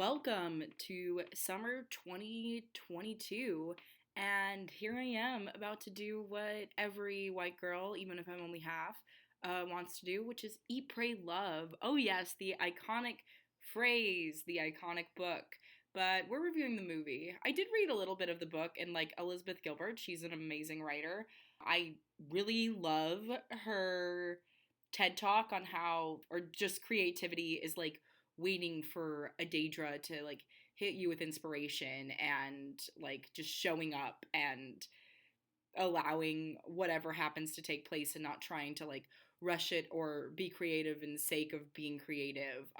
Welcome to summer 2022. And here I am about to do what every white girl, even if I'm only half, wants to do, which is eat, pray, love. Oh, yes, the iconic phrase, the iconic book. But we're reviewing the movie. I did read a little bit of the book, and like Elizabeth Gilbert, she's an amazing writer. I really love her TED talk on how, or just creativity is like waiting for a Daedra to like hit you with inspiration and like just showing up and allowing whatever happens to take place and not trying to like rush it or be creative in the sake of being creative.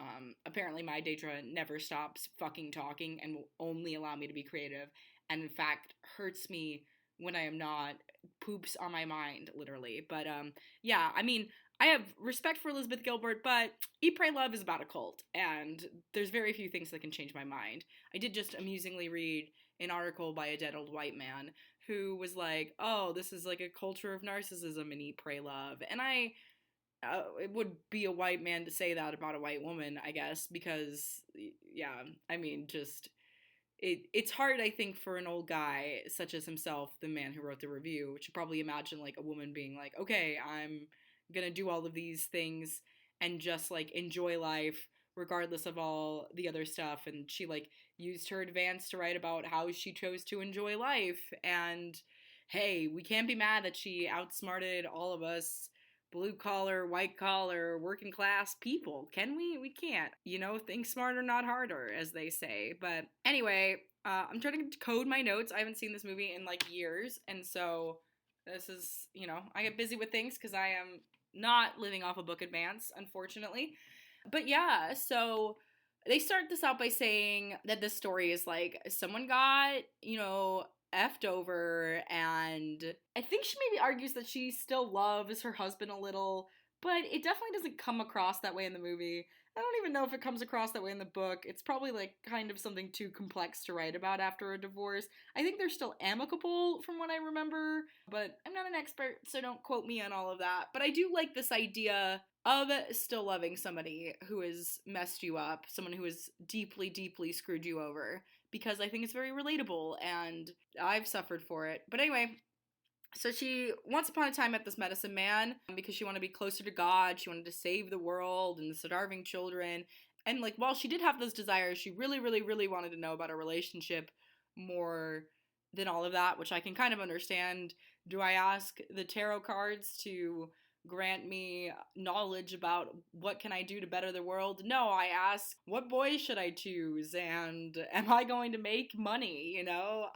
Apparently, my Daedra never stops fucking talking and will only allow me to be creative, and in fact hurts me when I am not, poops on my mind, literally. But yeah, I mean, I have respect for Elizabeth Gilbert, but Eat, Pray, Love is about a cult, and there's very few things that can change my mind. I did just amusingly read an article by a dead old white man who was like, "Oh, this is like a culture of narcissism in Eat, Pray, Love," and it would be a white man to say that about a white woman, I guess, because yeah, I mean, just it's hard, I think, for an old guy such as himself, the man who wrote the review, to probably imagine like a woman being like, okay, I'm gonna do all of these things and just like enjoy life regardless of all the other stuff. And she like used her advance to write about how she chose to enjoy life. And hey, we can't be mad that she outsmarted all of us blue collar, white collar, working class people. Can we? We can't. Think smarter, not harder, as they say. But anyway, I'm trying to code my notes. I haven't seen this movie in like years. And so this is, I get busy with things because I am not living off a book advance, unfortunately. But yeah, so they start this out by saying that this story is like someone got, effed over, and I think she maybe argues that she still loves her husband a little, but it definitely doesn't come across that way in the movie. I don't even know if it comes across that way in the book. It's probably like kind of something too complex to write about after a divorce. I think they're still amicable from what I remember, but I'm not an expert, so don't quote me on all of that. But I do like this idea of still loving somebody who has messed you up, someone who has deeply, deeply screwed you over, because I think it's very relatable and I've suffered for it. But anyway, so she once upon a time met this medicine man because she wanted to be closer to God. She wanted to save the world and the starving children. And like while she did have those desires, she really, really, really wanted to know about a relationship more than all of that, which I can kind of understand. Do I ask the tarot cards to grant me knowledge about what can I do to better the world? No, I ask what boys should I choose and am I going to make money?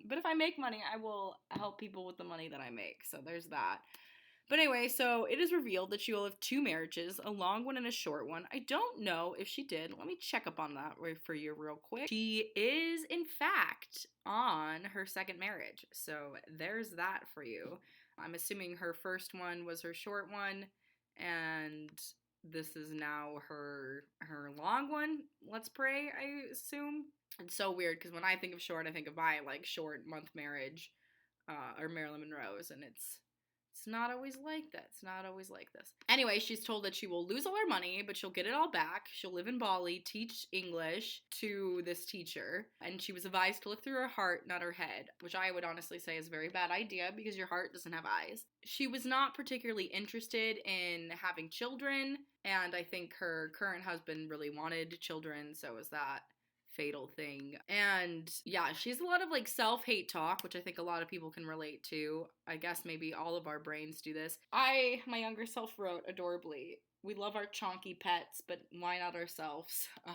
But if I make money, I will help people with the money that I make. So there's that. But anyway, so it is revealed that she will have two marriages, a long one and a short one. I don't know if she did. Let me check up on that for you real quick. She is, in fact, on her second marriage. So there's that for you. I'm assuming her first one was her short one, and this is now her long one. Let's pray, I assume. It's so weird because when I think of short, I think of my like short month marriage, or Marilyn Monroe's, and it's not always like that. It's not always like this. Anyway, she's told that she will lose all her money, but she'll get it all back. She'll live in Bali, teach English to this teacher, and she was advised to look through her heart, not her head, which I would honestly say is a very bad idea because your heart doesn't have eyes. She was not particularly interested in having children, and I think her current husband really wanted children, so was that fatal thing. And yeah, she has a lot of like self-hate talk, which I think a lot of people can relate to. I guess maybe all of our brains do this. My younger self, wrote adorably, "We love our chonky pets, but why not ourselves?" I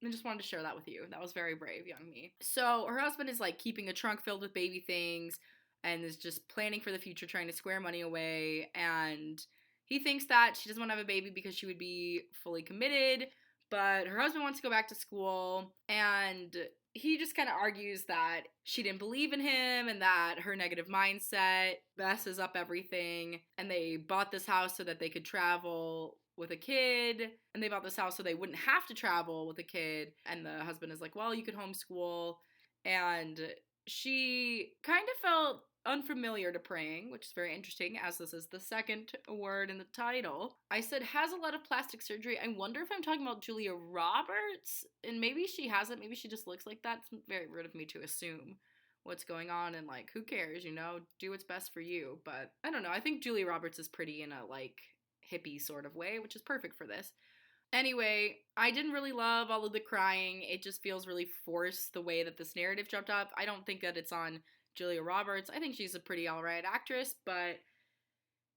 just wanted to share that with you. That was very brave, young me. So her husband is like keeping a trunk filled with baby things and is just planning for the future, trying to square money away. And he thinks that she doesn't want to have a baby because she would be fully committed, but her husband wants to go back to school, and he just kind of argues that she didn't believe in him and that her negative mindset messes up everything. And they bought this house so that they could travel with a kid, and they bought this house so they wouldn't have to travel with a kid. And the husband is like, well, you could homeschool. And she kind of felt unfamiliar to praying, which is very interesting as this is the second word in the title. I said has a lot of plastic surgery. I wonder if I'm talking about Julia Roberts, and maybe she hasn't, maybe she just looks like that. It's very rude of me to assume what's going on, and like who cares, do what's best for you. But I don't know, I think Julia Roberts is pretty in a like hippie sort of way, which is perfect for this. Anyway, I didn't really love all of the crying. It just feels really forced the way that this narrative jumped up. I don't think that it's on Julia Roberts. I think she's a pretty alright actress, but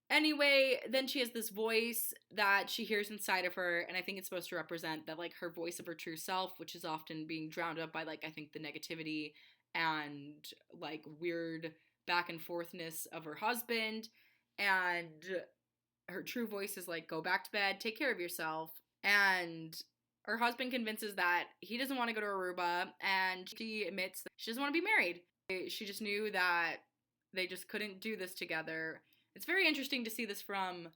anyway, then she has this voice that she hears inside of her, and I think it's supposed to represent that, like, her voice of her true self, which is often being drowned out by, like, I think the negativity and, like, weird back and forthness of her husband. And her true voice is like, go back to bed, take care of yourself. And her husband convinces that he doesn't want to go to Aruba, and she admits that she doesn't want to be married. She just knew that they just couldn't do this together. It's very interesting to see this from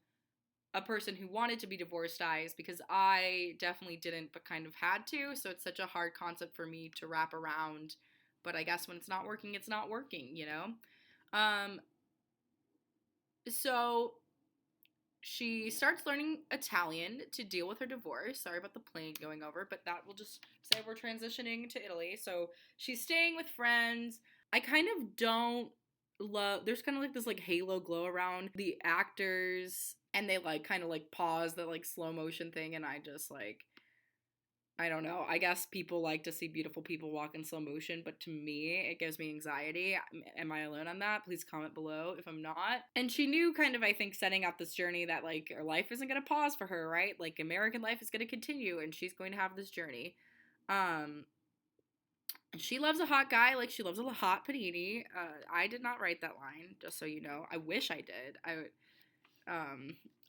a person who wanted to be divorced eyes, because I definitely didn't, but kind of had to. So it's such a hard concept for me to wrap around. But I guess when it's not working, it's not working, So she starts learning Italian to deal with her divorce. Sorry about the plane going over, but that will just say we're transitioning to Italy. So she's staying with friends. I kind of don't love, there's kind of like this like halo glow around the actors, and they like kind of like pause the like slow motion thing, and I just like, I don't know. I guess people like to see beautiful people walk in slow motion, but to me, it gives me anxiety. Am I alone on that? Please comment below if I'm not. And she knew kind of, I think, setting out this journey that, like, her life isn't going to pause for her, right? Like, American life is going to continue, and she's going to have this journey. She loves a hot guy like she loves a hot panini. I did not write that line, just so you know. I wish I did.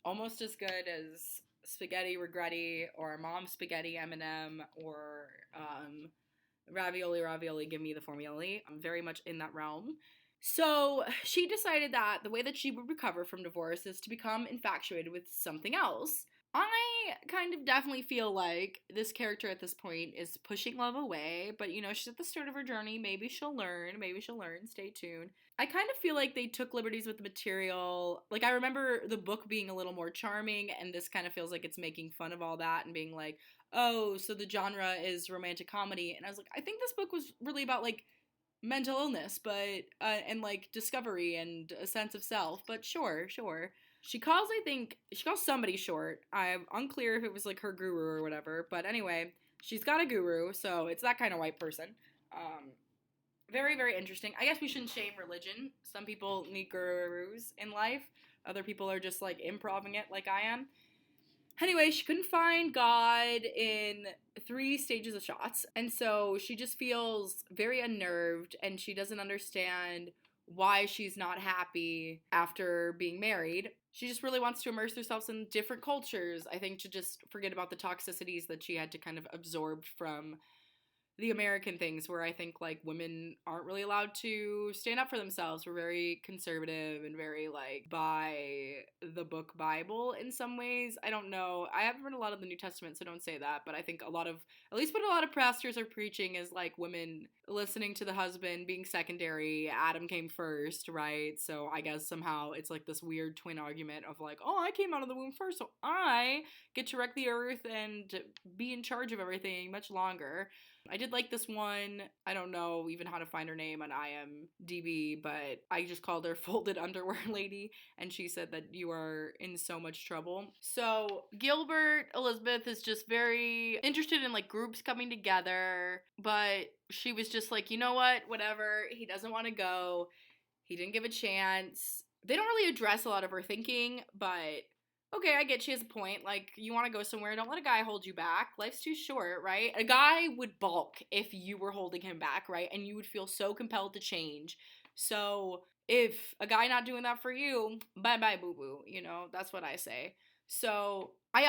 Almost as good as spaghetti regretti, or mom spaghetti M&M, or ravioli, give me the formula. I'm very much in that realm. So she decided that the way that she would recover from divorce is to become infatuated with something else. I kind of definitely feel like this character at this point is pushing love away, but she's at the start of her journey. Maybe she'll learn. Stay tuned. I kind of feel like they took liberties with the material. Like, I remember the book being a little more charming, and this kind of feels like it's making fun of all that and being like, oh, so the genre is romantic comedy. And I was like, I think this book was really about, like, mental illness, but, and, like, discovery and a sense of self. But sure. She calls somebody short. I'm unclear if it was, like, her guru or whatever. But anyway, she's got a guru, so it's that kind of white person. Very, very interesting. I guess we shouldn't shame religion. Some people need gurus in life. Other people are just, like, improving it like I am. Anyway, she couldn't find God in 3 stages of shots. And so she just feels very unnerved, and she doesn't understand why she's not happy after being married. She just really wants to immerse herself in different cultures, I think, to just forget about the toxicities that she had to kind of absorb from the American things, where I think, like, women aren't really allowed to stand up for themselves. We're very conservative and very, like, by the book Bible in some ways. I don't know. I haven't read a lot of the New Testament, so don't say that, but I think at least what a lot of pastors are preaching is, like, women listening to the husband being secondary. Adam came first, right? So I guess somehow it's, like, this weird twin argument of, like, oh, I came out of the womb first, so I get to wreck the earth and be in charge of everything much longer. I did like this one. I don't know even how to find her name on IMDb, but I just called her Folded Underwear Lady, and she said that you are in so much trouble. So Gilbert Elizabeth is just very interested in, like, groups coming together, but she was just like, you know what, whatever, he doesn't want to go. He didn't give a chance. They don't really address a lot of her thinking, but okay, I get she has a point. Like, you want to go somewhere, don't let a guy hold you back. Life's too short, right? A guy would balk if you were holding him back, right? And you would feel so compelled to change. So if a guy not doing that for you, bye-bye, boo-boo. That's what I say. So I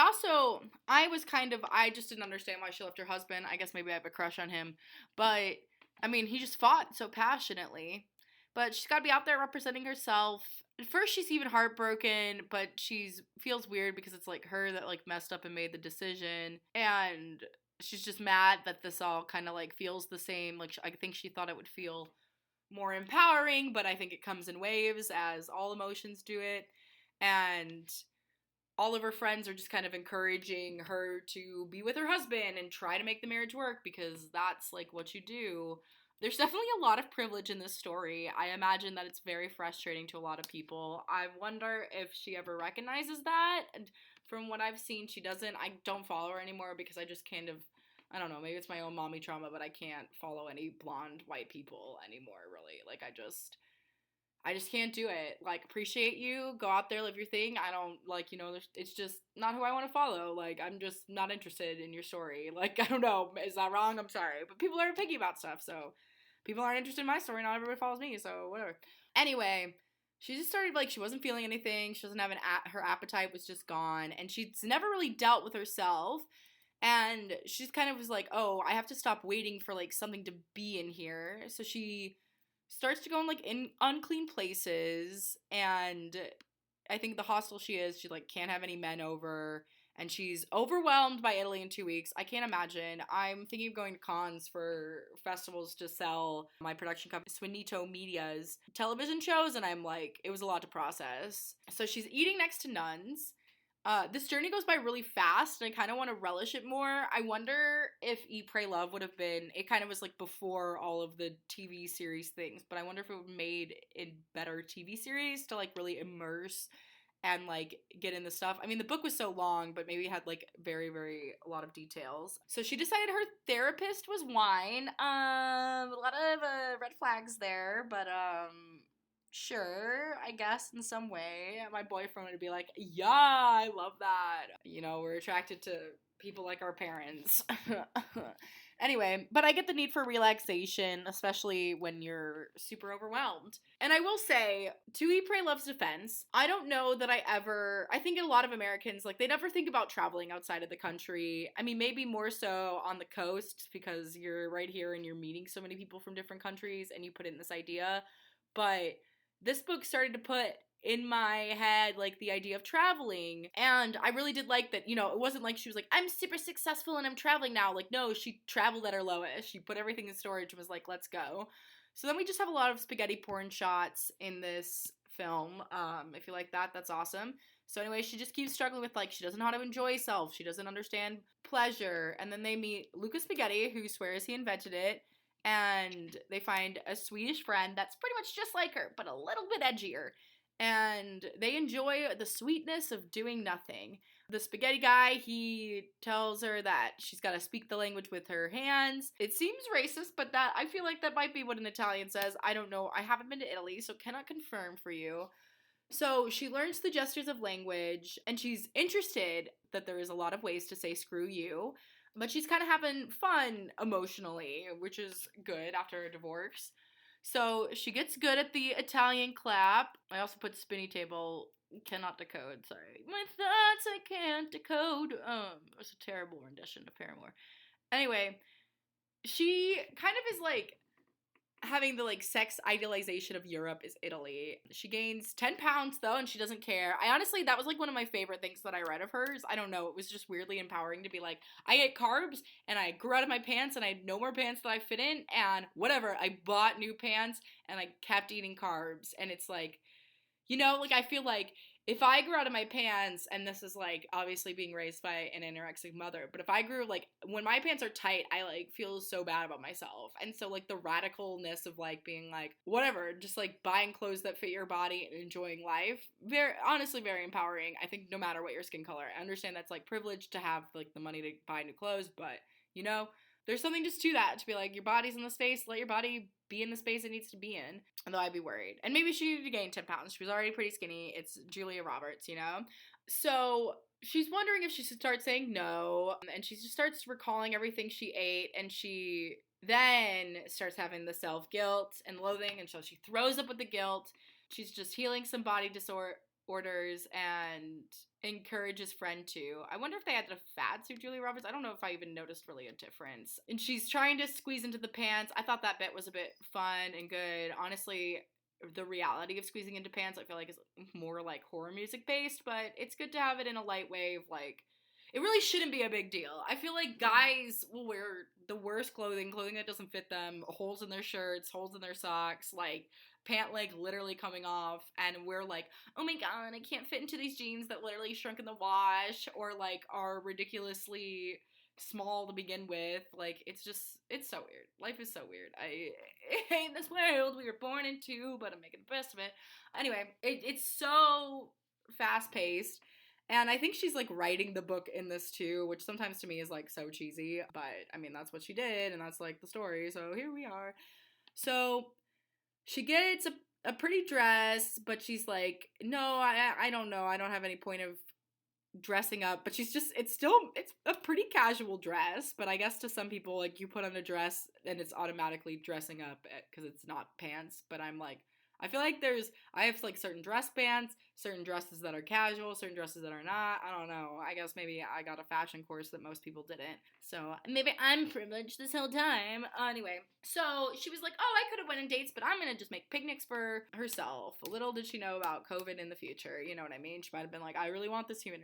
just didn't understand why she left her husband. I guess maybe I have a crush on him. But, I mean, he just fought so passionately. But she's got to be out there representing herself. At first, she's even heartbroken, but feels weird because it's, like, her that, like, messed up and made the decision. And she's just mad that this all kind of, like, feels the same. Like, I think she thought it would feel more empowering, but I think it comes in waves, as all emotions do it. And all of her friends are just kind of encouraging her to be with her husband and try to make the marriage work because that's like what you do. There's definitely a lot of privilege in this story. I imagine that it's very frustrating to a lot of people. I wonder if she ever recognizes that. And from what I've seen, she doesn't. I don't follow her anymore because I just kind of, I don't know, maybe it's my own mommy trauma, but I can't follow any blonde white people anymore, really. Like, I just can't do it. Like, appreciate you, go out there, live your thing. I don't, like, it's just not who I want to follow. Like, I'm just not interested in your story. Like, I don't know, is that wrong? I'm sorry. But people are picky about stuff, so people aren't interested in my story. Not everybody follows me, so whatever. Anyway, she just started, like, she wasn't feeling anything. She doesn't have her appetite was just gone. And she's never really dealt with herself. And she's kind of was like, oh, I have to stop waiting for, like, something to be in here. So she starts to go in, like, in unclean places. And I think the hostel she is, she, like, can't have any men over. And she's overwhelmed by Italy in 2 weeks. I can't imagine. I'm thinking of going to cons for festivals to sell my production company, Swinito Media's television shows. And I'm like, it was a lot to process. So she's eating next to nuns. This journey goes by really fast, and I kind of want to relish it more. I wonder if Eat, Pray, Love would have been, it kind of was like before all of the TV series things, but I wonder if it would have made a better TV series to like really immerse and like get in the stuff. I mean, the book was so long, but maybe it had like very, very a lot of details. So she decided her therapist was wine. A lot of red flags there, but sure, I guess in some way. My boyfriend would be like, yeah, I love that. We're attracted to people like our parents. Anyway, but I get the need for relaxation, especially when you're super overwhelmed. And I will say, to Eat, Pray, Love's defense, I don't know that I think a lot of Americans, like, they never think about traveling outside of the country. I mean, maybe more so on the coast because you're right here and you're meeting so many people from different countries and you put in this idea. But this book started to put in my head like the idea of traveling, and I really did like that. It wasn't like she was like, I'm super successful and I'm traveling now. Like, no, she traveled at her lowest. She put everything in storage and was like, let's go. So then we just have a lot of spaghetti porn shots in this film. If you like that, that's awesome. So anyway, she just keeps struggling with, like, she doesn't know how to enjoy self, she doesn't understand pleasure. And then they meet Luca Spaghetti, who swears he invented it, and they find a Swedish friend that's pretty much just like her, but a little bit edgier. And they enjoy the sweetness of doing nothing. The spaghetti guy, he tells her that she's got to speak the language with her hands. It seems racist, but that I feel like that might be what an Italian says. I don't know. I haven't been to Italy, so cannot confirm for you. So she learns the gestures of language, and she's interested that there is a lot of ways to say screw you. But she's kind of having fun emotionally, which is good after a divorce. So she gets good at the Italian clap. I also put spinny table, cannot decode, sorry. My thoughts I can't decode. It was a terrible rendition of Paramore. Anyway, she kind of is like having the like sex idealization of Europe is Italy. She gains 10 pounds though, and she doesn't care. I honestly, that was like one of my favorite things that I read of hers. I don't know, it was just weirdly empowering to be like, I ate carbs and I grew out of my pants and I had no more pants that I fit in, and whatever, I bought new pants and I kept eating carbs. And it's like, like, I feel like if I grew out of my pants, and this is like obviously being raised by an anorexic mother, but if I grew, like, when my pants are tight, I like feel so bad about myself. And so like the radicalness of like being like, whatever, just like buying clothes that fit your body and enjoying life, honestly very empowering. I think no matter what your skin color, I understand that's like privileged to have like the money to buy new clothes, but there's something just to that, to be like, your body's in the space, let your body be in the space it needs to be in. Although I'd be worried. And maybe she needed to gain 10 pounds. She was already pretty skinny. It's Julia Roberts, So she's wondering if she should start saying no. And she just starts recalling everything she ate. And she then starts having the self-guilt and loathing. And so she throws up with the guilt. She's just healing some body disorders and encourages friend to. I wonder if they had the fat suit Julia Roberts. I don't know if I even noticed really a difference. And she's trying to squeeze into the pants. I thought that bit was a bit fun and good. Honestly, the reality of squeezing into pants, I feel like, is more like horror music based, but it's good to have it in a light way of like, it really shouldn't be a big deal. I feel like guys will wear the worst clothing that doesn't fit them, holes in their shirts, holes in their socks, like pant leg literally coming off, and we're like, oh my god, I can't fit into these jeans that literally shrunk in the wash, or like are ridiculously small to begin with. Like, it's so weird. Life is so weird. I hate this world we were born into, but I'm making the best of it. Anyway, it's so fast paced. And I think she's like writing the book in this too, which sometimes to me is like so cheesy, but I mean, that's what she did, and that's like the story, so here we are. So she gets a pretty dress, but she's like, no, I don't know. I don't have any point of dressing up, but it's a pretty casual dress, but I guess to some people, like, you put on a dress and it's automatically dressing up because it's not pants, but I'm like, I feel like I have like certain dress pants, certain dresses that are casual, certain dresses that are not. I don't know. I guess maybe I got a fashion course that most people didn't. So maybe I'm privileged this whole time. Anyway, so she was like, oh, I could have went on dates, but I'm going to just make picnics for herself. Little did she know about COVID in the future. You know what I mean? She might have been like, I really want this human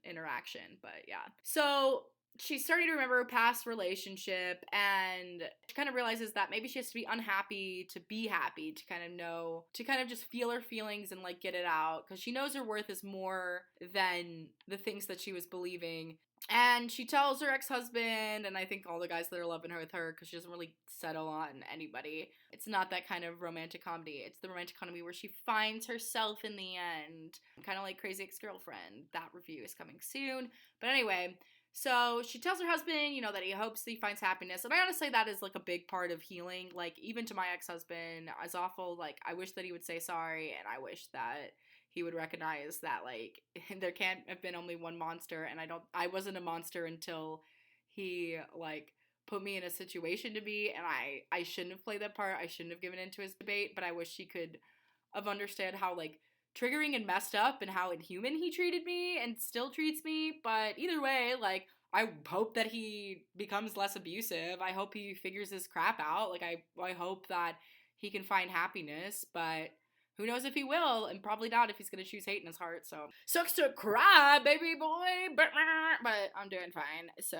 interaction, but yeah. So she's starting to remember her past relationship, and she kind of realizes that maybe she has to be unhappy to be happy, to kind of just feel her feelings and like get it out, because she knows her worth is more than the things that she was believing. And she tells her ex-husband, and I think all the guys that are loving her with her, because she doesn't really settle on anybody. It's not that kind of romantic comedy. It's the romantic comedy where she finds herself in the end. Kind of like Crazy Ex-Girlfriend. That review is coming soon. But anyway, so she tells her husband, you know, that he hopes he finds happiness. And I honestly, that is like a big part of healing. Like, even to my ex-husband, as awful, like, I wish that he would say sorry, and I wish that he would recognize that, like, there can't have been only one monster, and I wasn't a monster until he, like, put me in a situation to be, and I shouldn't have played that part. I shouldn't have given into his debate, but I wish he could have understood how, like, triggering and messed up and how inhuman he treated me and still treats me. But either way, like, I hope that he becomes less abusive. I hope he figures his crap out. Like, I hope that he can find happiness, but who knows if he will, and probably not if he's gonna choose hate in his heart. So sucks to cry, baby boy, but I'm doing fine. So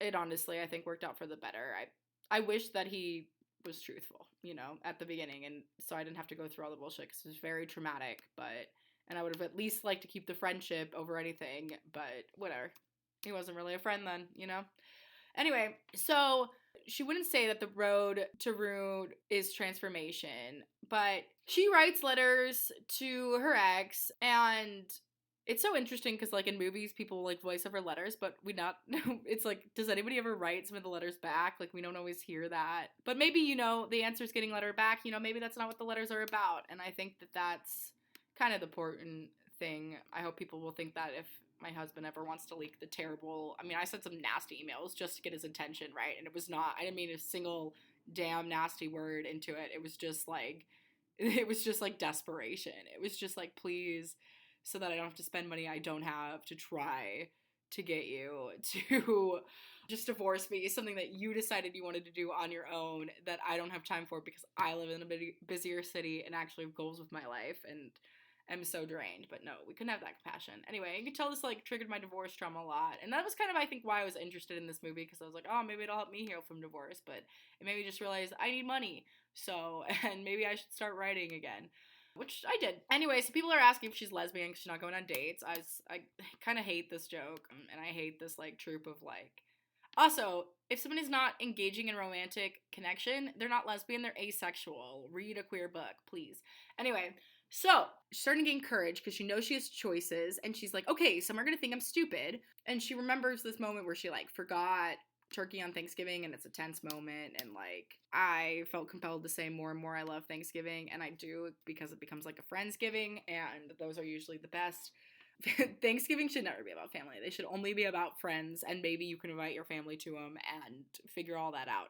it honestly, I think, worked out for the better. I wish that he was truthful, you know, at the beginning, and so I didn't have to go through all the bullshit, because it was very traumatic. And I would have at least liked to keep the friendship over anything, but whatever. He wasn't really a friend then, you know? Anyway, so she wouldn't say that the road to Rue is transformation, but she writes letters to her ex, and it's so interesting because, like, in movies, people like voice over letters, but it's like, does anybody ever write some of the letters back? Like, we don't always hear that. But maybe, you know, the answer is getting letter back, you know, maybe that's not what the letters are about. And I think that that's kind of the important thing. I hope people will think that if my husband ever wants to leak the terrible, I mean, I sent some nasty emails just to get his attention, right? And I didn't mean a single damn nasty word into it. It was just like desperation. It was just like, please, so that I don't have to spend money I don't have to try to get you to just divorce me, something that you decided you wanted to do on your own that I don't have time for because I live in a busier city and actually have goals with my life and am so drained. But no, we couldn't have that compassion. Anyway, you can tell this like triggered my divorce trauma a lot, and that was kind of, I think, why I was interested in this movie, because I was like, oh, maybe it'll help me heal from divorce. But it made me just realize I need money, so, and maybe I should start writing again, which I did. Anyway, so people are asking if she's lesbian because she's not going on dates. I kind of hate this joke, and I hate this like trope of like, also, if someone is not engaging in romantic connection, they're not lesbian, they're asexual. Read a queer book, please. Anyway, so she's starting to gain courage because she knows she has choices, and she's like, okay, some are gonna think I'm stupid. And she remembers this moment where she like forgot turkey on Thanksgiving, and it's a tense moment, and like I felt compelled to say more and more I love Thanksgiving, and I do, because it becomes like a Friendsgiving, and those are usually the best. Thanksgiving should never be about family. They should only be about friends, and maybe you can invite your family to them and figure all that out.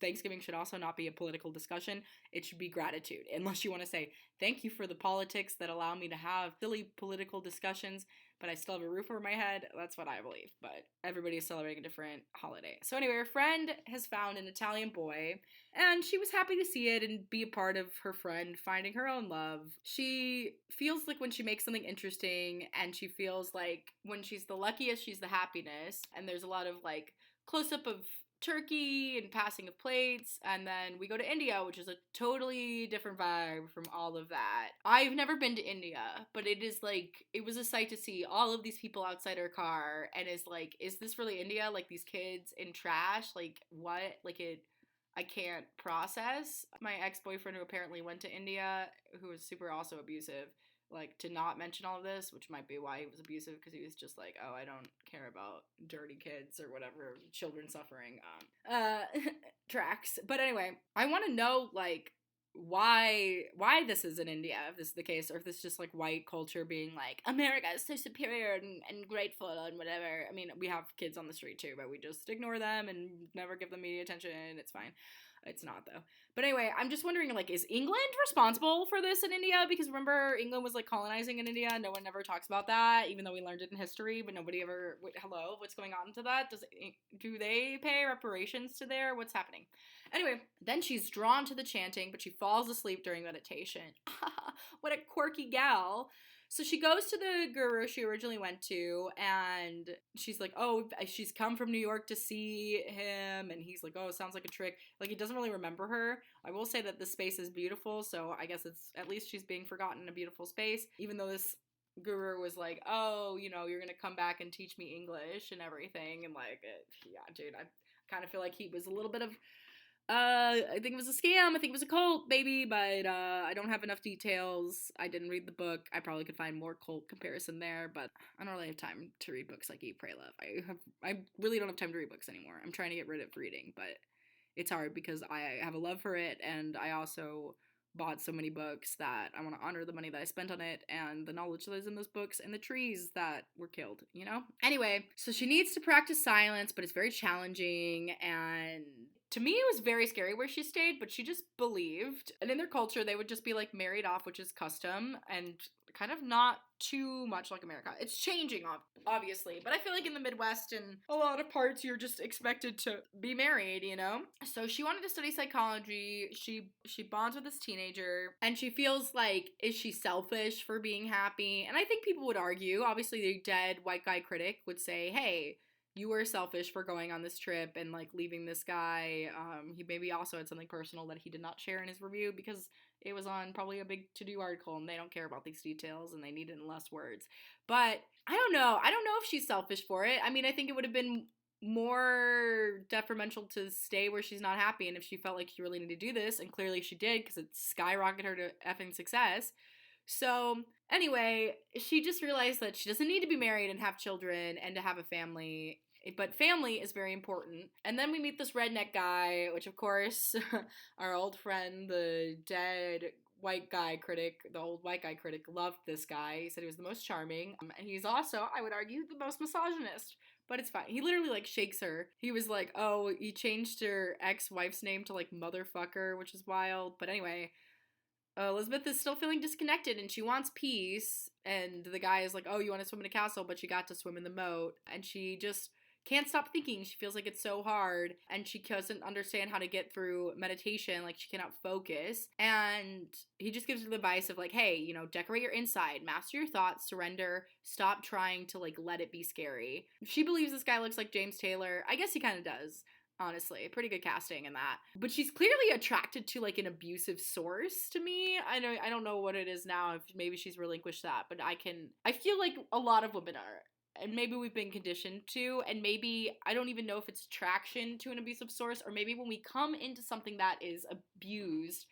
Thanksgiving should also not be a political discussion. It should be gratitude, unless you want to say, thank you for the politics that allow me to have silly political discussions. but I still have a roof over my head. That's what I believe, but everybody is celebrating a different holiday. So anyway, her friend has found an Italian boy, and she was happy to see it and be a part of her friend finding her own love. She feels like when she makes something interesting, and she feels like when she's the luckiest, she's the happiness, and there's a lot of like close-up of turkey and passing of plates, and then we go to India, which is a totally different vibe from all of that. I've never been to India, but it is like, it was a sight to see all of these people outside her car, and is like, is this really India? Like these kids in trash, like what? Like I can't process. My ex-boyfriend who apparently went to India, who was super also abusive, like to not mention all of this, which might be why he was abusive, because he was just like, oh, I don't care about dirty kids or whatever, children suffering, tracks. But anyway, I want to know like why this is in India, if this is the case, or if this is just like white culture being like, America is so superior and grateful and whatever. I mean, we have kids on the street too, but we just ignore them and never give them media attention. It's fine. It's not though. But anyway, I'm just wondering, like, is England responsible for this in India? Because remember, England was like colonizing in India. No one ever talks about that, even though we learned it in history. But nobody ever. Wait, hello, what's going on to that? Do they pay reparations to there? What's happening? Anyway, then she's drawn to the chanting, but she falls asleep during meditation. What a quirky gal. So she goes to the guru she originally went to, and she's like, oh, she's come from New York to see him, and he's like, oh, it sounds like a trick. Like, he doesn't really remember her. I will say that the space is beautiful, so I guess it's, at least she's being forgotten in a beautiful space, even though this guru was like, oh, you know, you're gonna come back and teach me English and everything, and like, yeah, dude, I kind of feel like he was a little bit of, I think it was a scam. I think it was a cult, baby, but I don't have enough details. I didn't read the book. I probably could find more cult comparison there, but I don't really have time to read books like Eat, Pray, Love. I really don't have time to read books anymore. I'm trying to get rid of reading, but it's hard because I have a love for it, and I also bought so many books that I want to honor the money that I spent on it and the knowledge that is in those books and the trees that were killed, you know? Anyway, so she needs to practice silence, but it's very challenging, and to me it was very scary where she stayed, but she just believed. And in their culture, they would just be like married off, which is custom, and kind of not too much like America. It's changing, obviously, but I feel like in the Midwest and a lot of parts, you're just expected to be married, you know? So she wanted to study psychology. She bonds with this teenager, and she feels like, is she selfish for being happy? And I think people would argue, obviously the dead white guy critic would say, hey, you were selfish for going on this trip and like leaving this guy. He maybe also had something personal that he did not share in his review because it was on probably a big to-do article, and they don't care about these details, and they need it in less words. But I don't know. I don't know if she's selfish for it. I mean, I think it would have been more detrimental to stay where she's not happy, and if she felt like she really needed to do this, and clearly she did because it skyrocketed her to effing success. So anyway, she just realized that she doesn't need to be married and have children and to have a family, but family is very important. And then we meet this redneck guy, which of course our old friend, the dead white guy critic, the old white guy critic, loved this guy. He said he was the most charming, and he's also, I would argue, the most misogynist. But it's fine. He literally like shakes her. He was like, oh, he changed her ex-wife's name to like motherfucker, which is wild. But anyway, Elizabeth is still feeling disconnected, and she wants peace, and the guy is like, oh, you want to swim in a castle, but you got to swim in the moat, and she just can't stop thinking. She feels like it's so hard, and she doesn't understand how to get through meditation, like she cannot focus, and he just gives her the advice of like, hey, you know, decorate your inside, master your thoughts, surrender, stop trying to like let it be scary. She believes this guy looks like James Taylor. I guess he kind of does. Honestly, pretty good casting in that. But she's clearly attracted to like an abusive source to me. I don't know what it is now, if maybe she's relinquished that, but I feel like a lot of women are. And maybe we've been conditioned to, and maybe I don't even know if it's attraction to an abusive source, or maybe when we come into something that is abused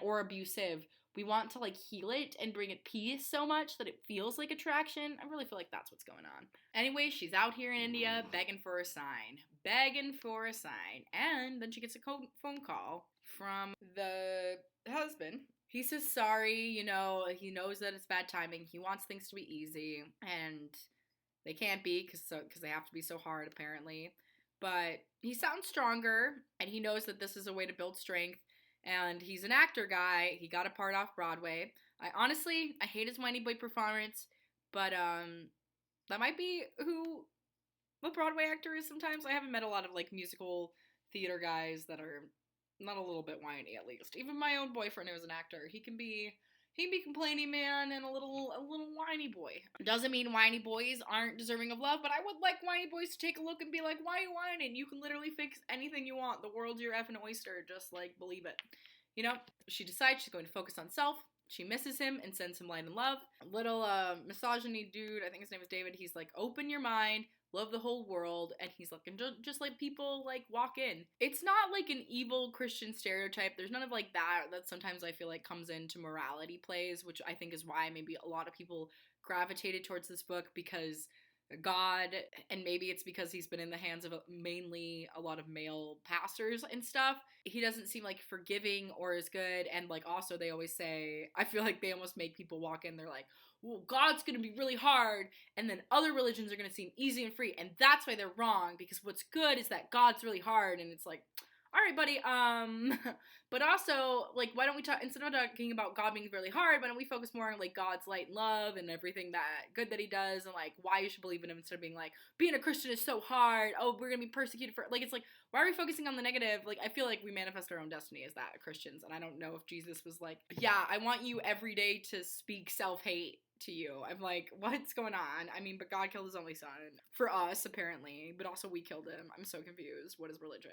or abusive, we want to like heal it and bring it peace so much that it feels like attraction. I really feel like that's what's going on. Anyway, she's out here in India begging for a sign. And then she gets a phone call from the husband. He says sorry, you know, he knows that it's bad timing. He wants things to be easy, and they can't be because they have to be so hard apparently. But he sounds stronger, and he knows that this is a way to build strength. And he's an actor guy. He got a part off Broadway. I hate his whiny boy performance, but That might be who a Broadway actor is sometimes. I haven't met a lot of like musical theater guys that are not a little bit whiny, at least. Even my own boyfriend who's an actor, he can be complaining man and a little whiny boy. Doesn't mean whiny boys aren't deserving of love, but I would like whiny boys to take a look and be like, why are you whining? You can literally fix anything you want. The world's your effing oyster. Just like believe it. You know, she decides she's going to focus on self. She misses him and sends him light and love. A little misogyny dude, I think his name is David, he's like, open your mind, love the whole world, and he's looking just let people like walk in. It's not like an evil Christian stereotype. There's none of like that sometimes I feel like comes into morality plays, which I think is why maybe a lot of people gravitated towards this book, because God, and maybe it's because he's been in the hands of mainly a lot of male pastors and stuff. He doesn't seem like forgiving or as good, and like also they always say, I feel like they almost make people walk in, they're like, well, God's gonna be really hard, and then other religions are gonna seem easy and free, and that's why they're wrong, because what's good is that God's really hard, and it's like, alright, buddy, but also, like, why don't we talk, instead of talking about God being really hard, why don't we focus more on, like, God's light and love, and everything that good that he does, and, like, why you should believe in him, instead of being like, being a Christian is so hard, oh, we're gonna be persecuted for, like, it's like, why are we focusing on the negative? Like, I feel like we manifest our own destiny as that, Christians, and I don't know if Jesus was like, yeah, I want you every day to speak self-hate to you. I'm like, what's going on? I mean, but God killed his only son, for us, apparently, but also we killed him. I'm so confused. What is religion?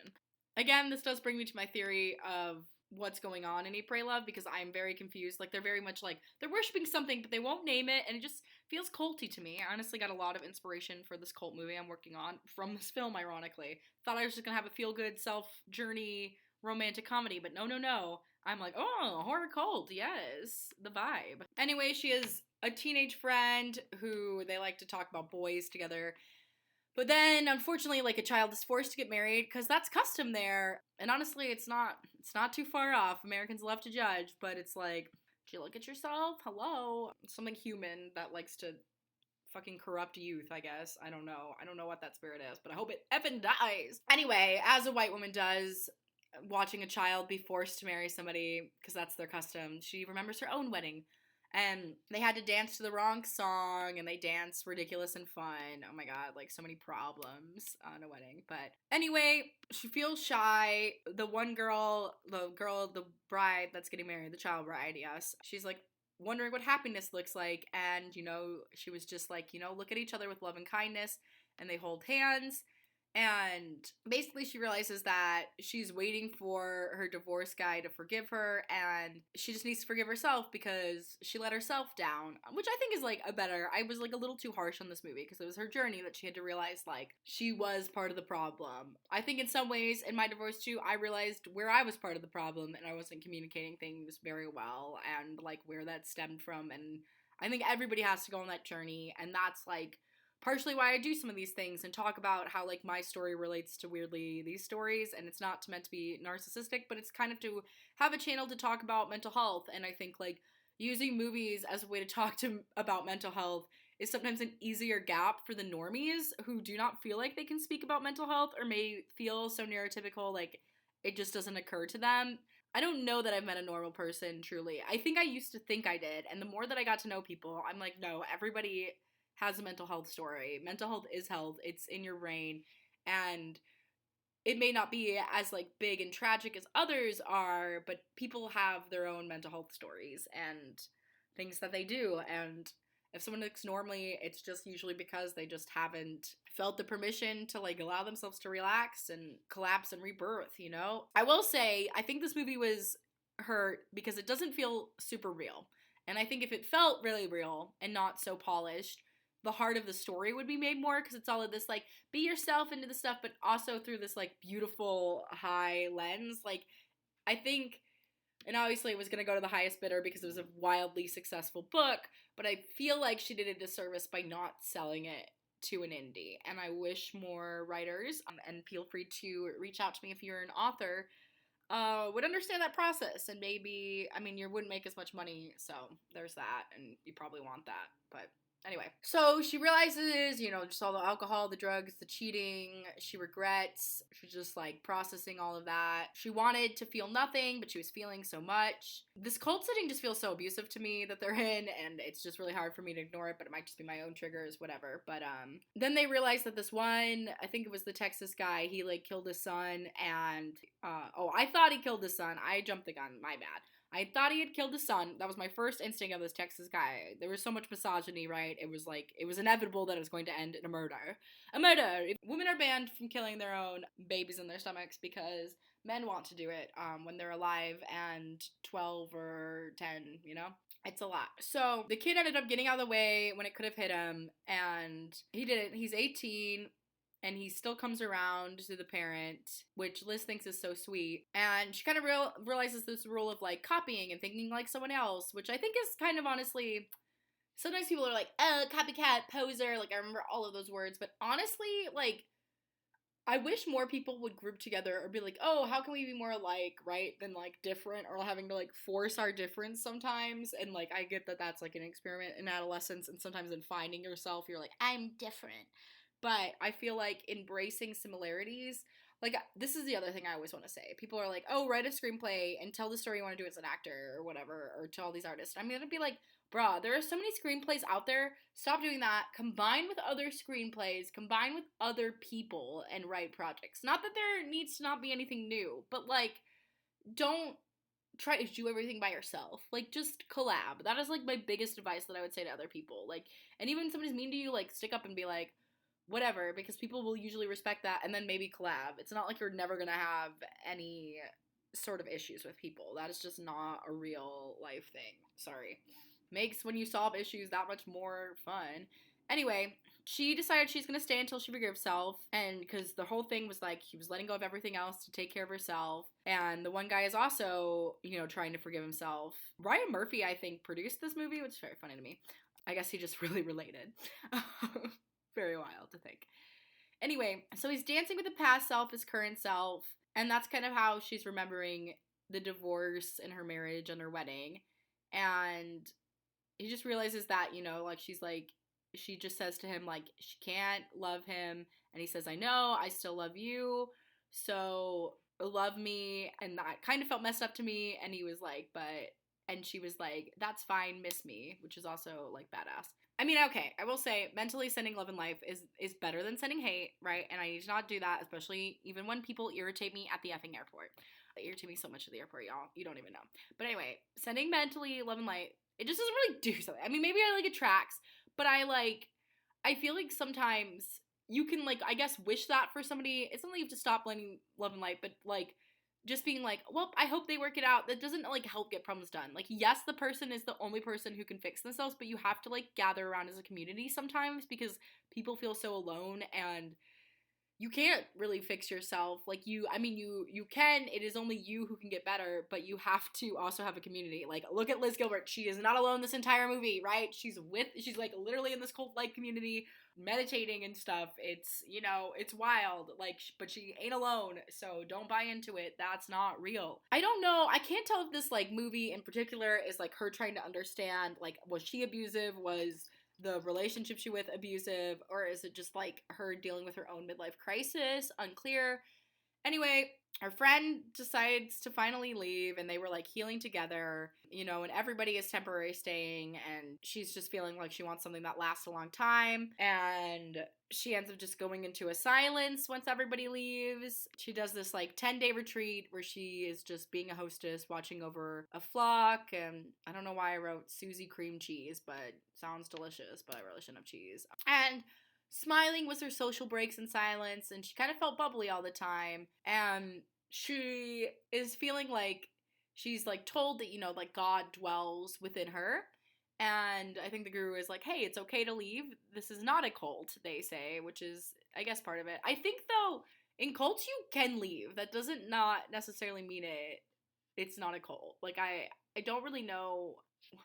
Again, this does bring me to my theory of what's going on in Eat, Pray, Love, because I'm very confused. Like, they're very much like, they're worshiping something, but they won't name it, and it just feels culty to me. I honestly got a lot of inspiration for this cult movie I'm working on from this film, ironically. Thought I was just gonna have a feel-good self-journey romantic comedy, but no. I'm like, oh, horror cult, yes, the vibe. Anyway, she is a teenage friend who they like to talk about boys together. But then, unfortunately, like, a child is forced to get married because that's custom there. And honestly, it's not too far off. Americans love to judge, but it's like, do you look at yourself? Hello? Something human that likes to fucking corrupt youth, I guess. I don't know. I don't know what that spirit is, but I hope it effing dies. Anyway, as a white woman does, watching a child be forced to marry somebody because that's their custom, she remembers her own wedding. And they had to dance to the wrong song, and they danced ridiculous and fun. Oh my god, like, so many problems on a wedding. But anyway, she feels shy. The bride that's getting married, the child bride, yes. She's like wondering what happiness looks like, and, you know, she was just like, you know, look at each other with love and kindness, and they hold hands. And basically she realizes that she's waiting for her divorce guy to forgive her, and she just needs to forgive herself because she let herself down, which I think is like I was like a little too harsh on this movie because it was her journey that she had to realize like she was part of the problem. I think in some ways in my divorce too, I realized where I was part of the problem and I wasn't communicating things very well, and like where that stemmed from. And I think everybody has to go on that journey, and that's like partially why I do some of these things and talk about how, like, my story relates to weirdly these stories, and it's not meant to be narcissistic, but it's kind of to have a channel to talk about mental health. And I think, like, using movies as a way to talk about mental health is sometimes an easier gap for the normies who do not feel like they can speak about mental health, or may feel so neurotypical, like, it just doesn't occur to them. I don't know that I've met a normal person, truly. I think I used to think I did, and the more that I got to know people, I'm like, no, everybody has a mental health story. Mental health is health. It's in your brain, and it may not be as like big and tragic as others are, but people have their own mental health stories and things that they do. And if someone looks normally, it's just usually because they just haven't felt the permission to like allow themselves to relax and collapse and rebirth, you know? I will say, I think this movie was hurt because it doesn't feel super real. And I think if it felt really real and not so polished, the heart of the story would be made more, because it's all of this like be yourself into the stuff, but also through this like beautiful high lens. Like, I think, and obviously it was going to go to the highest bidder because it was a wildly successful book, but I feel like she did a disservice by not selling it to an indie. And I wish more writers, and feel free to reach out to me if you're an author, would understand that process. And maybe, I mean, you wouldn't make as much money, so there's that, and you probably want that, but Anyway, so she realizes, just all the alcohol, the drugs, the cheating, she regrets. She's just like processing all of that. She wanted to feel nothing, but she was feeling so much. This cult setting just feels so abusive to me that they're in, and it's just really hard for me to ignore it, but it might just be my own triggers, whatever. But then they realize that this one, I think it was the Texas guy, he like killed his son, and I thought he killed his son. I jumped the gun, my bad. I thought he had killed his son. That was my first instinct of this Texas guy. There was so much misogyny, right? It was inevitable that it was going to end in a murder. A murder! Women are banned from killing their own babies in their stomachs because men want to do it when they're alive and 12 or 10, It's a lot. So the kid ended up getting out of the way when it could have hit him, and he didn't. He's 18. And he still comes around to the parent, which Liz thinks is so sweet. And she kind of realizes this rule of like copying and thinking like someone else, which I think is kind of honestly, sometimes people are like, oh, copycat, poser. Like I remember all of those words. But honestly, like, I wish more people would group together or be like, oh, how can we be more alike, right? Than like different, or having to like force our difference sometimes. And like, I get that that's like an experiment in adolescence, and sometimes in finding yourself, you're like, I'm different. But I feel like embracing similarities, like, this is the other thing I always want to say. People are like, oh, write a screenplay and tell the story you want to do as an actor or whatever, or to all these artists. I'm going to be like, bruh, there are so many screenplays out there. Stop doing that. Combine with other screenplays, combine with other people, and write projects. Not that there needs to not be anything new, but, like, don't try to do everything by yourself. Like, just collab. That is, like, my biggest advice that I would say to other people. Like, and even if somebody's mean to you, like, stick up and be like, whatever, because people will usually respect that, and then maybe collab. It's not like you're never gonna have any sort of issues with people. That is just not a real life thing. Sorry. Makes when you solve issues that much more fun. Anyway, she decided she's gonna stay until she forgives herself, and because the whole thing was like he was letting go of everything else to take care of herself, and the one guy is also, trying to forgive himself. Ryan Murphy, I think, produced this movie, which is very funny to me. I guess he just really related. Very wild to think. Anyway, so he's dancing with the past self, his current self, and that's kind of how she's remembering the divorce and her marriage and her wedding. And he just realizes that, she just says to him, like, she can't love him. And he says, I know, I still love you. So love me. And that kind of felt messed up to me. And he was like, and she was like, that's fine, miss me, which is also, like, badass. I mean, okay, I will say, mentally sending love and life is better than sending hate, right? And I need to not do that, especially even when people irritate me at the effing airport. They irritate me so much at the airport, y'all. You don't even know. But anyway, sending mentally love and light, it just doesn't really do something. I mean, maybe I, like, it tracks, but I feel like sometimes you can, like, I guess wish that for somebody. It's not like you have to stop letting love and light, but, like, just being like, well, I hope they work it out. That doesn't, like, help get problems done. Like, yes, the person is the only person who can fix themselves, but you have to, like, gather around as a community sometimes because people feel so alone, and you can't really fix yourself. Like, you can. It is only you who can get better, but you have to also have a community. Like, look at Liz Gilbert. She is not alone this entire movie, right? She's like, literally in this cult-like community, meditating and stuff. It's, it's wild. Like, but she ain't alone, so don't buy into it. That's not real. I don't know. I can't tell if this, like, movie in particular is, like, her trying to understand, like, was she abusive? Was the relationship she with abusive, or is it just like her dealing with her own midlife crisis? Unclear. Anyway, her friend decides to finally leave, and they were, like, healing together, and everybody is temporary staying, and she's just feeling like she wants something that lasts a long time, and she ends up just going into a silence once everybody leaves. She does this, like, 10-day retreat where she is just being a hostess, watching over a flock, and I don't know why I wrote Susie cream cheese, but sounds delicious, but I really shouldn't have cheese. And smiling was her social breaks in silence, and she kind of felt bubbly all the time, and she is feeling like she's, like, told that, like, God dwells within her, and I think the guru is like, hey, it's okay to leave. This is not a cult, they say, which is, I guess, part of it. I think, though, in cults you can leave. That doesn't not necessarily mean it's not a cult. Like, I don't really know.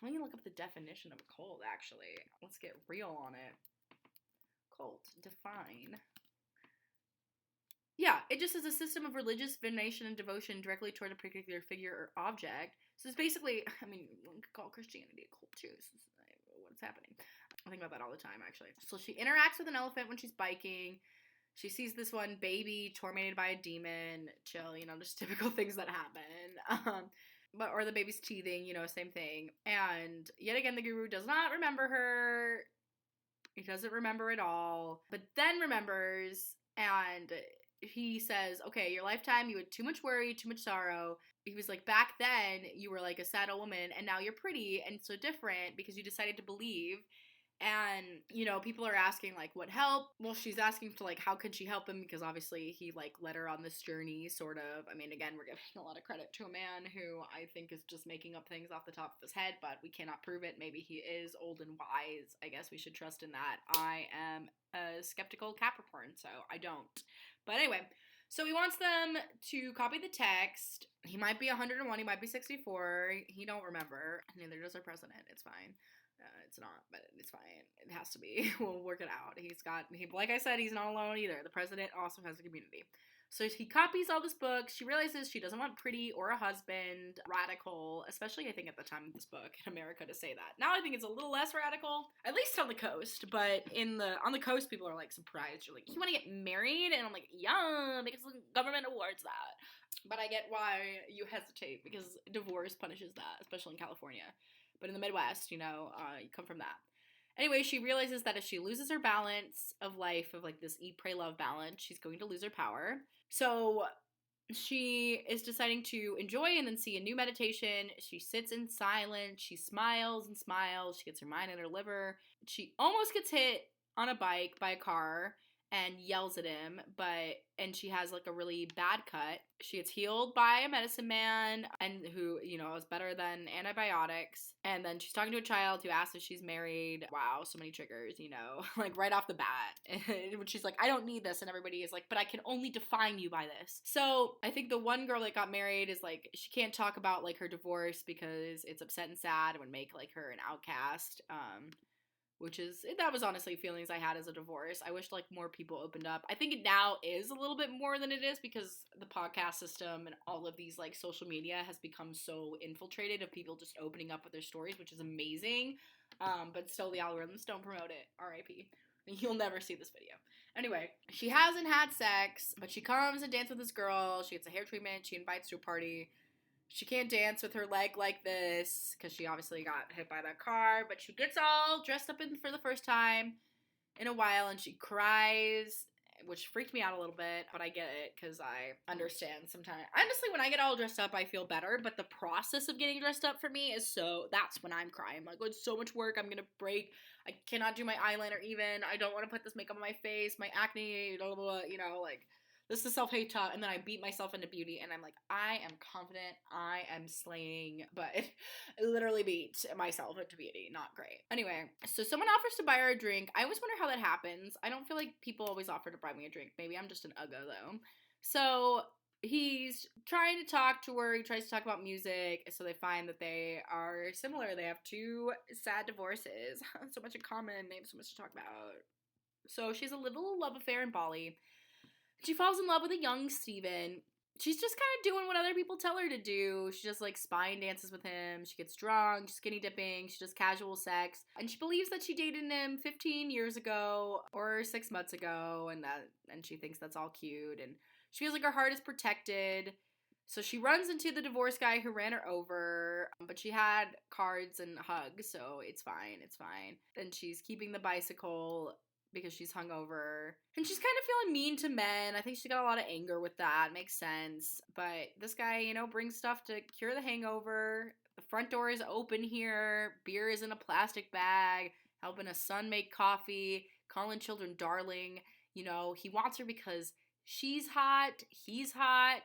Let me look up the definition of a cult, actually. Let's get real on it. Cult. Define. Yeah, it just is a system of religious veneration and devotion directly toward a particular figure or object. So it's basically, I mean, one could call Christianity a cult too. So what's happening? I think about that all the time, actually. So she interacts with an elephant when she's biking. She sees this one baby tormented by a demon. Chill, just typical things that happen. Or the baby's teething, same thing. And yet again, the guru does not remember her. He doesn't remember at all, but then remembers, and he says, okay, your lifetime, you had too much worry, too much sorrow. He was like, back then, you were like a sad old woman, and now you're pretty and so different because you decided to believe. And, people are asking, like, what help? Well, she's asking to, like, how can she help him? Because obviously he, like, led her on this journey, sort of. I mean, again, we're giving a lot of credit to a man who I think is just making up things off the top of his head, but we cannot prove it. Maybe he is old and wise. I guess we should trust in that. I am a skeptical Capricorn, so I don't. But anyway, so he wants them to copy the text. He might be 101, he might be 64. He don't remember. Neither does our president. It's fine. It's not, but it's fine. It has to be. We'll work it out. Like I said, he's not alone either. The president also has a community. So he copies all this book. She realizes she doesn't want pretty or a husband, radical, especially I think at the time of this book in America to say that. Now I think it's a little less radical, at least on the coast, but on the coast people are like surprised. You're like, you want to get married? And I'm like, yeah, because the government awards that. But I get why you hesitate, because divorce punishes that, especially in California. But in the Midwest, you come from that. Anyway, she realizes that if she loses her balance of life, of like this eat, pray, love balance, she's going to lose her power. So she is deciding to enjoy and then see a new meditation. She sits in silence. She smiles and smiles. She gets her mind and her liver. She almost gets hit on a bike by a car and yells at him, and she has like a really bad cut. She gets healed by a medicine man, and who, is better than antibiotics. And then she's talking to a child who asks if she's married. Wow, so many triggers, like right off the bat. And she's like, I don't need this. And everybody is like, but I can only define you by this. So I think the one girl that got married is like, she can't talk about like her divorce because it's upset and sad and would make like her an outcast. That was honestly feelings I had as a divorce. I wish like more people opened up. I think it now is a little bit more than it is because the podcast system and all of these like social media has become so infiltrated of people just opening up with their stories, which is amazing. But still the algorithms don't promote it. RIP. You'll never see this video. Anyway, she hasn't had sex, but she comes and dances with this girl. She gets a hair treatment. She invites to a party. She can't dance with her leg like this because she obviously got hit by that car, but she gets all dressed up for the first time in a while, and she cries, which freaked me out a little bit, but I get it because I understand sometimes. Honestly, when I get all dressed up, I feel better, but the process of getting dressed up for me that's when I'm crying. I'm like, oh, it's so much work, I'm gonna break. I cannot do my eyeliner even. I don't want to put this makeup on my face, my acne, blah, blah, blah, like... This is self-hate talk, and then I beat myself into beauty, and I'm like, I am confident, I am slaying, but I literally beat myself into beauty. Not great. Anyway, so someone offers to buy her a drink. I always wonder how that happens. I don't feel like people always offer to buy me a drink. Maybe I'm just an uggo, though. So he's trying to talk to her. He tries to talk about music, so they find that they are similar. They have two sad divorces. So much in common. They have so much to talk about. So she's a little love affair in Bali. She falls in love with a young Steven. She's just kind of doing what other people tell her to do. She just like spine dances with him. She gets drunk, skinny dipping. She does casual sex. And she believes that she dated him 15 years ago or 6 months ago. And she thinks that's all cute. And she feels like her heart is protected. So she runs into the divorce guy who ran her over. But she had cards and hugs, so it's fine. It's fine. And she's keeping the bicycle because she's hungover. And she's kind of feeling mean to men. I think she got a lot of anger with that. Makes sense. But this guy, brings stuff to cure the hangover. The front door is open here. Beer is in a plastic bag. Helping a son make coffee. Calling children darling. He wants her because she's hot. He's hot.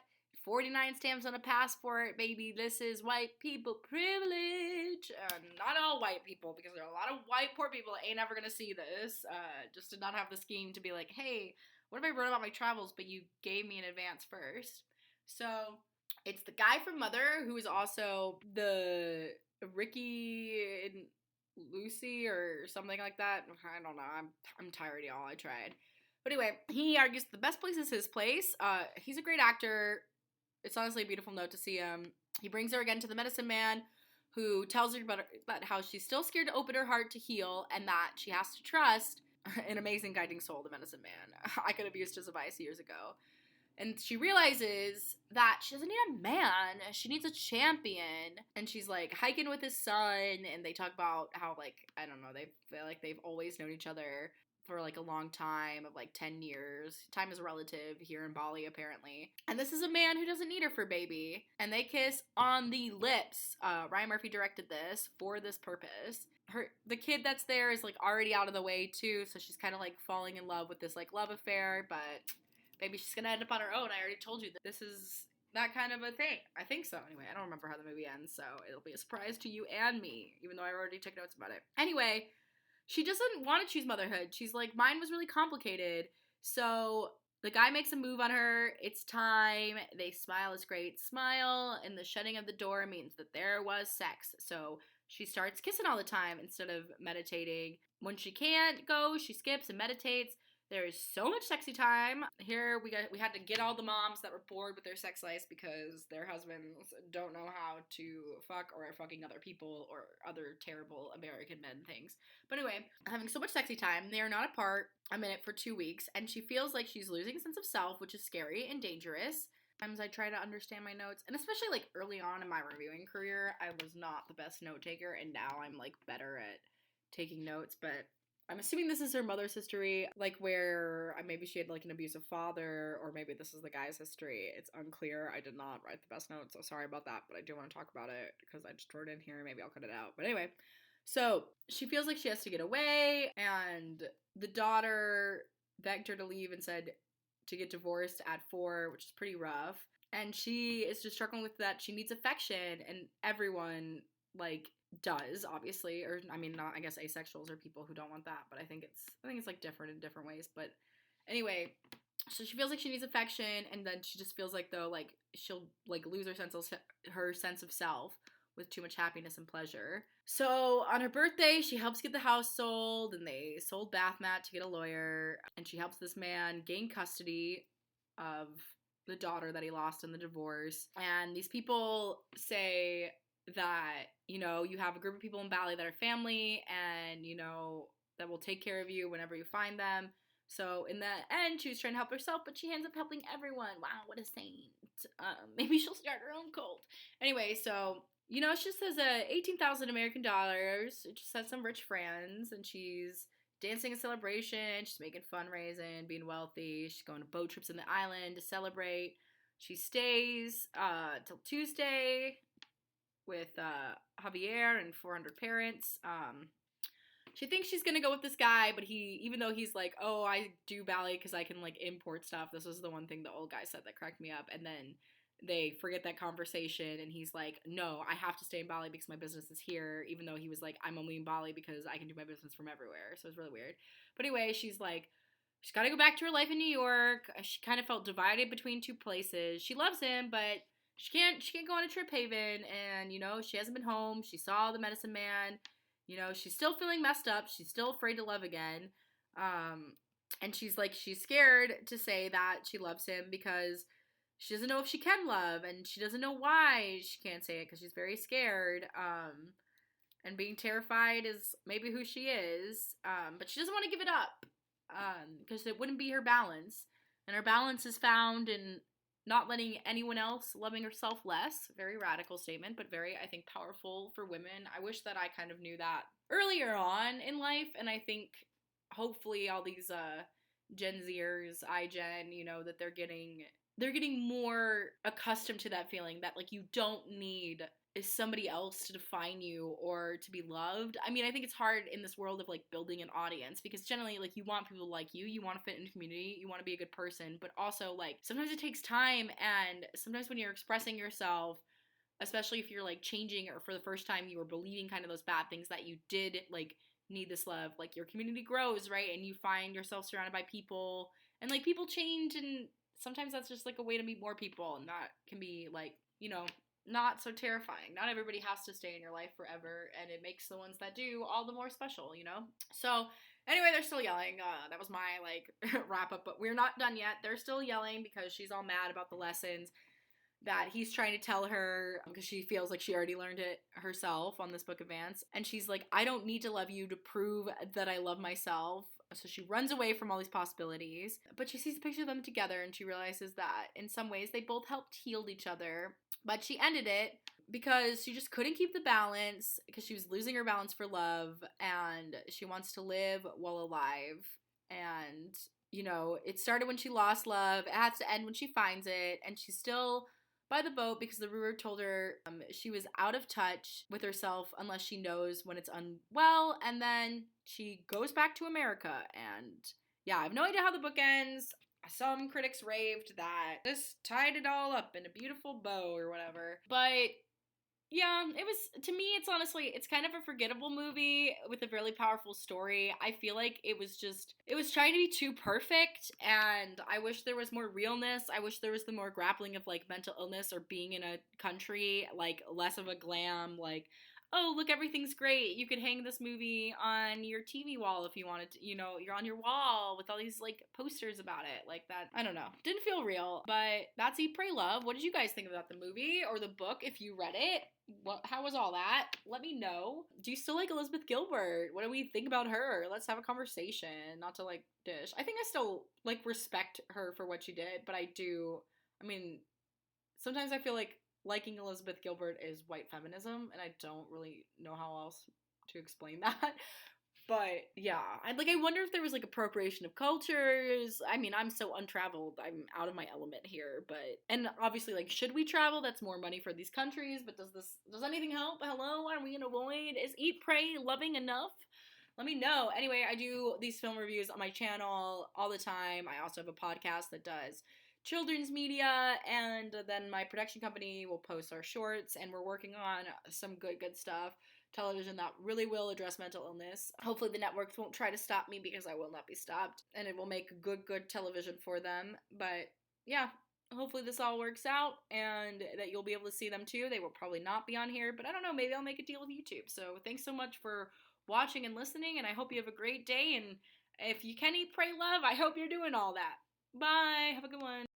49 stamps on a passport, baby. This is white people privilege. Not all white people, because there are a lot of white poor people that ain't ever gonna see this. Just to not have the scheme to be like, hey, what if I wrote about my travels, but you gave me in advance first? So it's the guy from Mother, who is also the Ricky and Lucy or something like that. I don't know. I'm tired, y'all. I tried. But anyway, he argues the best place is his place. He's a great actor. It's honestly a beautiful note to see him. He brings her again to the medicine man, who tells her about how she's still scared to open her heart to heal and that she has to trust an amazing guiding soul, the medicine man. I could have used his advice years ago. And she realizes that she doesn't need a man, she needs a champion. And she's like hiking with his son, and they talk about how, like, I don't know, they feel like they've always known each other for like a long time of like 10 years. Time is relative here in Bali, apparently. And this is a man who doesn't need her for baby. And they kiss on the lips. Ryan Murphy directed this for this purpose. The kid that's there is like already out of the way too, so she's kind of like falling in love with this like love affair, but maybe she's gonna end up on her own. I already told you that this is that kind of a thing. I think so. Anyway, I don't remember how the movie ends, so it'll be a surprise to you and me, even though I already took notes about it. Anyway, she doesn't want to choose motherhood. She's like, mine was really complicated. So the guy makes a move on her. It's time. They smile this great smile, and the shutting of the door means that there was sex. So she starts kissing all the time instead of meditating. When she can't go, she skips and meditates. There is so much sexy time. Here we had to get all the moms that were bored with their sex lives because their husbands don't know how to fuck or are fucking other people or other terrible American men things. But anyway, having so much sexy time, they are not apart a minute for 2 weeks, and she feels like she's losing a sense of self, which is scary and dangerous. Sometimes I try to understand my notes, and especially like early on in my reviewing career, I was not the best note taker, and now I'm like better at taking notes, but I'm assuming this is her mother's history, like where maybe she had like an abusive father, or maybe this is the guy's history. It's unclear. I did not write the best notes, so sorry about that, but I do want to talk about it because I just wrote it in here. Maybe I'll cut it out. But anyway, so she feels like she has to get away, and the daughter begged her to leave and said to get divorced at 4, which is pretty rough. And she is just struggling with that. She needs affection, and everyone like does, obviously, or I mean, not, I guess asexuals are people who don't want that, but I think it's like different in different ways. But anyway, so she feels like she needs affection, and then she just feels like, though, like she'll like lose her sense of self with too much happiness and pleasure. So on her birthday, she helps get the house sold, and they sold Bath Mat to get a lawyer, and she helps this man gain custody of the daughter that he lost in the divorce. And these people say that, you know, you have a group of people in Bali that are family, and, you know, that will take care of you whenever you find them. So in the end, she was trying to help herself, but she ends up helping everyone. Wow, what a saint. Maybe she'll start her own cult. Anyway, so, you know, she just has 18,000 American dollars. She just has some rich friends, and she's dancing a celebration. She's making fundraising, being wealthy. She's going to boat trips in the island to celebrate. She stays till Tuesday with Javier and 400 parents. She thinks she's gonna go with this guy, but even though he's like, oh, I do Bali because I can like import stuff. This was the one thing the old guy said that cracked me up. And then they forget that conversation, and he's like, no, I have to stay in Bali because my business is here, even though he was like, I'm only in Bali because I can do my business from everywhere. So it's really weird. But anyway, she's like, she's got to go back to her life in New York. She kind of felt divided between two places. She loves him, but she can't go on a trip haven, and, you know, she hasn't been home. She saw the medicine man. You know, she's still feeling messed up. She's still afraid to love again. And she's like, she's scared to say that she loves him because she doesn't know if she can love, and she doesn't know why she can't say it because she's very scared. And being terrified is maybe who she is. But she doesn't want to give it up because it wouldn't be her balance. And her balance is found in not letting anyone else, loving herself less. Very radical statement, but very, I think, powerful for women. I wish that I kind of knew that earlier on in life, and I think hopefully all these Gen Zers, iGen, you know, that they're getting more accustomed to that feeling that, like, you don't need somebody else to define you or to be loved. I mean, I think it's hard in this world of, like, building an audience because generally, like, you want people to like you want to fit in a community, you want to be a good person, but also, like, sometimes it takes time, and sometimes when you're expressing yourself, especially if you're, like, changing or for the first time you were believing kind of those bad things that you did, like, need this love, like, your community grows, right? And you find yourself surrounded by people, and, like, people change, and sometimes that's just, like, a way to meet more people, and that can be, like, you know, not so terrifying. Not everybody has to stay in your life forever, and it makes the ones that do all the more special, you know? So, anyway, they're still yelling. That was my, like, wrap-up, but we're not done yet. They're still yelling because she's all mad about the lessons. that he's trying to tell her because she feels like she already learned it herself on this book advance. And she's like, I don't need to love you to prove that I love myself. So she runs away from all these possibilities. But she sees a picture of them together and she realizes that in some ways they both helped heal each other. But she ended it because she just couldn't keep the balance because she was losing her balance for love and she wants to live while alive. And, you know, it started when she lost love. It has to end when she finds it. And she's still by the boat because the ruler told her she was out of touch with herself unless she knows when it's unwell. And then she goes back to America. And yeah, I have no idea how the book ends. Some critics raved that this tied it all up in a beautiful bow or whatever. But yeah, it was, to me, it's kind of a forgettable movie with a really powerful story. I feel like it was trying to be too perfect, and I wish there was more realness. I wish there was the more grappling of, like, mental illness or being in a country, like, less of a glam, like, oh, look, everything's great. You could hang this movie on your TV wall if you wanted to, you know, you're on your wall with all these, like, posters about it, like that. I don't know. Didn't feel real, but that's Eat, Pray, Love. What did you guys think about the movie or the book if you read it? How was all that? Let me know. Do you still like Elizabeth Gilbert? What do we think about her? Let's have a conversation. Not to, like, dish. I think I still, like, respect her for what she did, but I mean, sometimes I feel like liking Elizabeth Gilbert is white feminism, and I don't really know how else to explain that. But yeah, I wonder if there was, like, appropriation of cultures. I mean, I'm so untraveled. I'm out of my element here, and obviously, like, should we travel? That's more money for these countries, but does anything help? Hello? Are we in a void? Is Eat, Pray, Loving enough? Let me know. Anyway, I do these film reviews on my channel all the time. I also have a podcast that does children's media, and then my production company will post our shorts, and we're working on some good stuff, television that really will address mental illness. Hopefully the networks won't try to stop me because I will not be stopped, and it will make good television for them. But yeah, hopefully this all works out and that you'll be able to see them too. They will probably not be on here, but I don't know, maybe I'll make a deal with YouTube. So thanks so much for watching and listening, and I hope you have a great day, and if you can eat, pray, love, I hope you're doing all that. Bye. Have a good one.